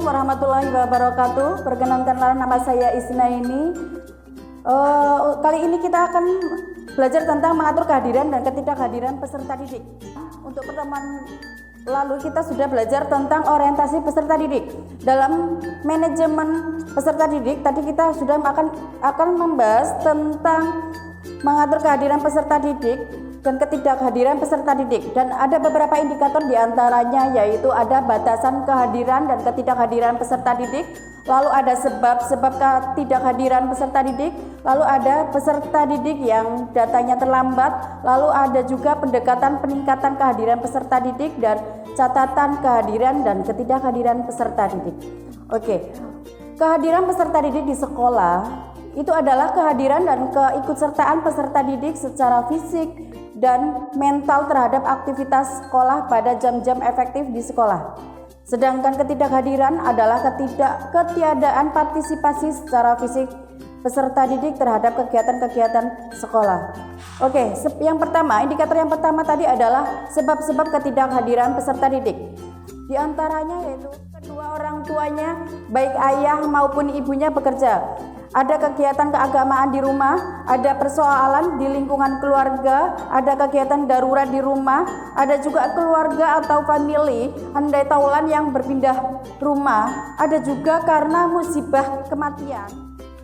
warahmatullahi wabarakatuh. Perkenalkanlah, nama saya Isnaini. Kali ini kita akan belajar tentang mengatur kehadiran dan ketidakhadiran peserta didik. Untuk pertemuan lalu kita sudah belajar tentang orientasi peserta didik. Dalam manajemen peserta didik tadi kita sudah akan membahas tentang mengatur kehadiran peserta didik dan ketidakhadiran peserta didik, dan ada beberapa indikator diantaranya, yaitu ada batasan kehadiran dan ketidakhadiran peserta didik, lalu ada sebab-sebab ketidakhadiran peserta didik, lalu ada peserta didik yang datanya terlambat, lalu ada juga pendekatan peningkatan kehadiran peserta didik dan catatan kehadiran dan ketidakhadiran peserta didik. Oke, kehadiran peserta didik di sekolah itu adalah kehadiran dan keikutsertaan peserta didik secara fisik dan mental terhadap aktivitas sekolah pada jam-jam efektif di sekolah. Sedangkan ketidakhadiran adalah ketiadaan partisipasi secara fisik peserta didik terhadap kegiatan-kegiatan sekolah. Oke, indikator yang pertama tadi adalah sebab-sebab ketidakhadiran peserta didik. Di antaranya yaitu kedua orang tuanya, baik ayah maupun ibunya bekerja. Ada kegiatan keagamaan di rumah, ada persoalan di lingkungan keluarga, ada kegiatan darurat di rumah, ada juga keluarga atau family handai taulan yang berpindah rumah, ada juga karena musibah kematian.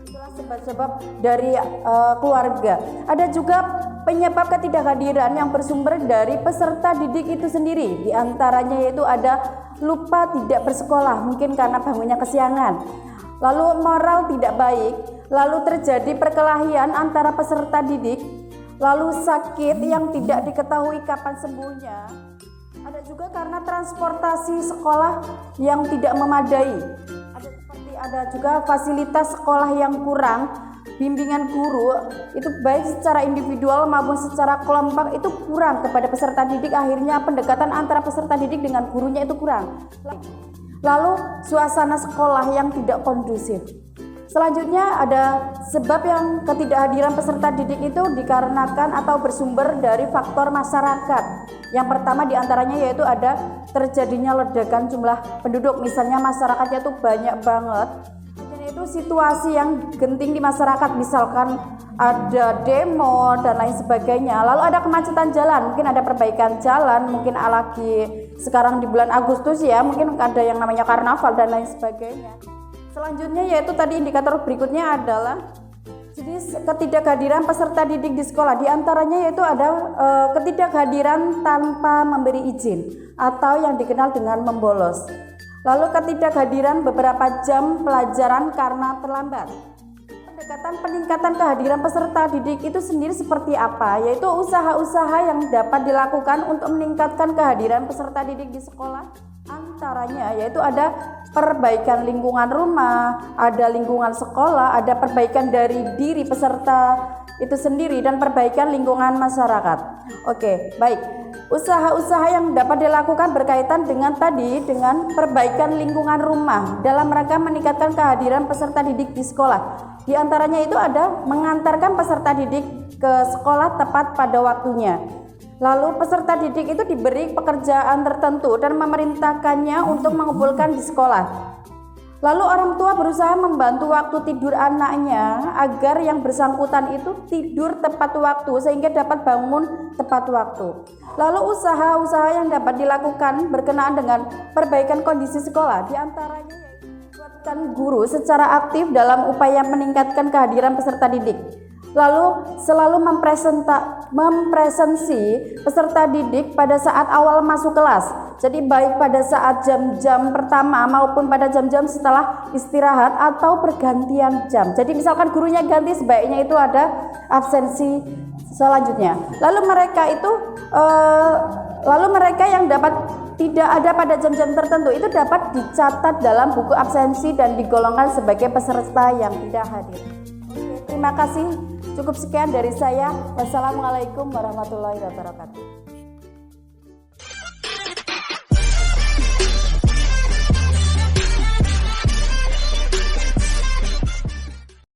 Itulah sebab-sebab dari keluarga. Ada juga penyebab ketidakhadiran yang bersumber dari peserta didik itu sendiri. Di antaranya yaitu ada lupa tidak bersekolah, mungkin karena bangunnya kesiangan. Lalu moral tidak baik, lalu terjadi perkelahian antara peserta didik, lalu sakit yang tidak diketahui kapan sembuhnya. Ada juga karena transportasi sekolah yang tidak memadai. Ada juga fasilitas sekolah yang kurang, bimbingan guru itu baik secara individual maupun secara kelompok itu kurang kepada peserta didik, akhirnya pendekatan antara peserta didik dengan gurunya itu kurang. Lalu suasana sekolah yang tidak kondusif. Selanjutnya ada sebab yang ketidakhadiran peserta didik itu dikarenakan atau bersumber dari faktor masyarakat. Yang pertama diantaranya yaitu ada terjadinya ledakan jumlah penduduk. Misalnya masyarakatnya itu banyak banget. Itu situasi yang genting di masyarakat, misalkan ada demo dan lain sebagainya. Lalu ada kemacetan jalan, mungkin ada perbaikan jalan, mungkin lagi sekarang di bulan Agustus ya, mungkin ada yang namanya karnaval dan lain sebagainya. Selanjutnya yaitu tadi indikator berikutnya adalah jenis ketidakhadiran peserta didik di sekolah. Di antaranya yaitu ada ketidakhadiran tanpa memberi izin atau yang dikenal dengan membolos. Lalu ketidakhadiran beberapa jam pelajaran karena terlambat. Pendekatan peningkatan kehadiran peserta didik itu sendiri seperti apa? Yaitu usaha-usaha yang dapat dilakukan untuk meningkatkan kehadiran peserta didik di sekolah. Antaranya yaitu ada perbaikan lingkungan rumah, ada lingkungan sekolah, ada perbaikan dari diri peserta itu sendiri dan perbaikan lingkungan masyarakat. Oke, baik. Usaha-usaha yang dapat dilakukan berkaitan dengan perbaikan lingkungan rumah dalam rangka meningkatkan kehadiran peserta didik di sekolah. Di antaranya itu ada mengantarkan peserta didik ke sekolah tepat pada waktunya. Lalu peserta didik itu diberi pekerjaan tertentu dan memerintahkannya untuk mengumpulkan di sekolah. Lalu orang tua berusaha membantu waktu tidur anaknya agar yang bersangkutan itu tidur tepat waktu sehingga dapat bangun tepat waktu. Lalu usaha-usaha yang dapat dilakukan berkenaan dengan perbaikan kondisi sekolah, di antaranya yaitu melibatkan guru secara aktif dalam upaya meningkatkan kehadiran peserta didik. Lalu selalu mempresensi peserta didik pada saat awal masuk kelas. Jadi baik pada saat jam-jam pertama maupun pada jam-jam setelah istirahat atau pergantian jam. Jadi misalkan gurunya ganti, sebaiknya itu ada absensi selanjutnya. Lalu mereka yang dapat tidak ada pada jam-jam tertentu itu dapat dicatat dalam buku absensi dan digolongkan sebagai peserta yang tidak hadir. Oke, terima kasih. Cukup sekian dari saya. Wassalamualaikum warahmatullahi wabarakatuh.